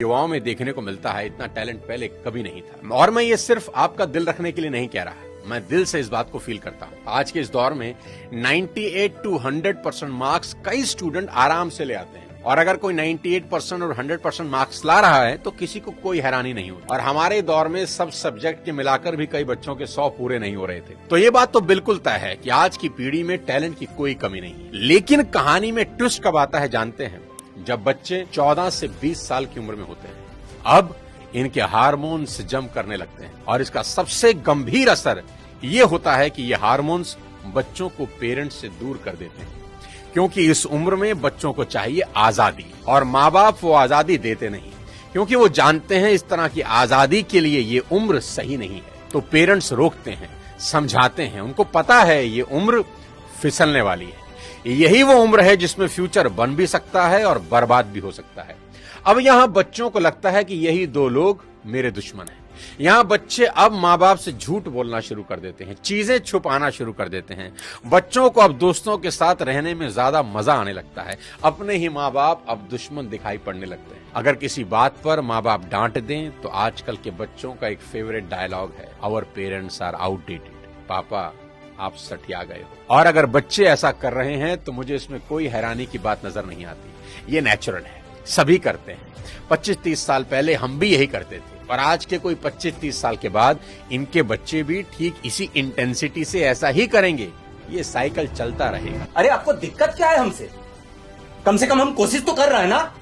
युवाओं में देखने को मिलता है, इतना टैलेंट पहले कभी नहीं था। और मैं ये सिर्फ आपका दिल रखने के लिए नहीं कह रहा, मैं दिल से इस बात को फील करता हूँ। आज के इस दौर में 98 to 100% मार्क्स कई स्टूडेंट आराम से ले आते हैं, और अगर कोई 98% और 100% मार्क्स ला रहा है तो किसी को कोई हैरानी नहीं होती। और हमारे दौर में सब सब्जेक्ट के मिलाकर भी कई बच्चों के 100 पूरे नहीं हो रहे थे। तो ये बात तो बिल्कुल तय है कि आज की पीढ़ी में टैलेंट की कोई कमी नहीं है। लेकिन कहानी में ट्विस्ट कब आता है जानते हैं? जब बच्चे 14 से 20 साल की उम्र में होते हैं। अब इनके हार्मोन्स जम करने लगते हैं, और इसका सबसे गंभीर असर ये होता है कि ये हार्मोन्स बच्चों को पेरेंट्स से दूर कर देते हैं, क्योंकि इस उम्र में बच्चों को चाहिए आजादी, और माँ बाप वो आजादी देते नहीं, क्योंकि वो जानते हैं इस तरह की आजादी के लिए ये उम्र सही नहीं है। तो पेरेंट्स रोकते हैं, समझाते हैं, उनको पता है ये उम्र फिसलने वाली है, यही वो उम्र है जिसमें फ्यूचर बन भी सकता है और बर्बाद भी हो सकता है। अब यहां बच्चों को लगता है कि यही दो लोग मेरे दुश्मन हैं। यहां बच्चे अब माँ बाप से झूठ बोलना शुरू कर देते हैं, चीजें छुपाना शुरू कर देते हैं। बच्चों को अब दोस्तों के साथ रहने में ज्यादा मजा आने लगता है, अपने ही माँ बाप अब दुश्मन दिखाई पड़ने लगते हैं। अगर किसी बात पर माँ बाप डांट दें तो आजकल के बच्चों का एक फेवरेट डायलॉग है, आवर पेरेंट्स आर आउटडेटेड। पापा आप सठिया गए हो। और अगर बच्चे ऐसा कर रहे हैं तो मुझे इसमें कोई हैरानी की बात नजर नहीं आती, ये नेचुरल है, सभी करते हैं। 25-30 साल पहले हम भी यही करते थे, और आज के कोई 25-30 साल के बाद इनके बच्चे भी ठीक इसी इंटेंसिटी से ऐसा ही करेंगे। ये साइकिल चलता रहेगा। अरे आपको दिक्कत क्या है हमसे? कम से कम हम कोशिश तो कर रहे हैं ना।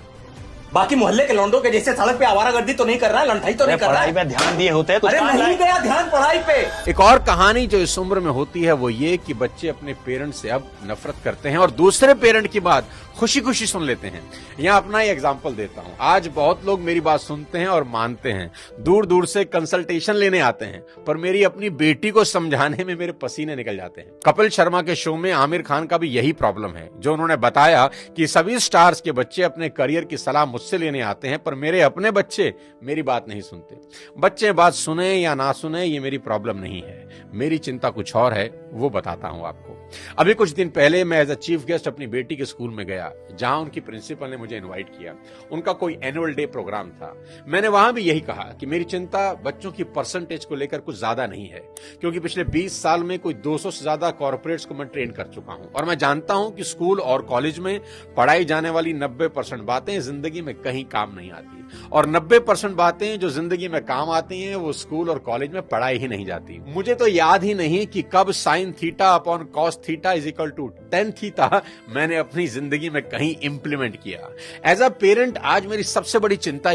बाकी मोहल्ले के लौंडों के जैसे सड़क पे आवारागर्दी तो नहीं कर रहा है, लंठाई तो नहीं कर रहा है। पढ़ाई पे ध्यान दिए होते हैं। अरे नहीं गया ध्यान पढ़ाई पे। एक और कहानी जो इस उम्र में होती है वो ये कि बच्चे अपने पेरेंट से अब नफरत करते हैं और दूसरे पेरेंट की बात खुशी खुशी सुन लेते हैं। यहाँ अपना ही एग्जाम्पल देता हूँ। आज बहुत लोग मेरी बात सुनते हैं और मानते हैं, दूर दूर से कंसल्टेशन लेने आते हैं, पर मेरी अपनी बेटी को समझाने में मेरे पसीने निकल जाते हैं। कपिल शर्मा के शो में आमिर खान का भी यही प्रॉब्लम है, जो उन्होंने बताया कि सभी स्टार्स के बच्चे अपने करियर की सलाह मुझसे लेने आते हैं, पर मेरे अपने बच्चे मेरी बात नहीं सुनते। बच्चे बात सुने या ना सुने ये मेरी प्रॉब्लम नहीं है, मेरी चिंता कुछ और है, वो बताता हूं आपको। अभी कुछ दिन पहले मैं एज अ चीफ गेस्ट अपनी बेटी के स्कूल में गया, जहां उनकी प्रिंसिपल ने मुझे इनवाइट किया। उनका कोई एनुअल डे प्रोग्राम था। मैंने वहां भी यही कहा कि मेरी चिंता बच्चों की परसेंटेज को लेकर कुछ ज्यादा नहीं है, क्योंकि पिछले 20 साल में कोई 200 से ज्यादा कॉर्पोरेट्स को मैं ट्रेन कर चुका हूं, और मैं जानता हूं कि स्कूल और कॉलेज में पढ़ाई जाने वाली 90% बातें जिंदगी में कहीं काम नहीं आती, और 90% बातें जो जिंदगी में काम आती हैं वो स्कूल और कॉलेज में पढ़ाई ही नहीं जाती। मुझे तो याद ही नहीं कि कब sin theta upon cos theta is equal to tan theta मैंने अपनी जिंदगी में कहीं इंप्लीमेंट किया। एज अ पेरेंट आज मेरी सबसे बड़ी चिंता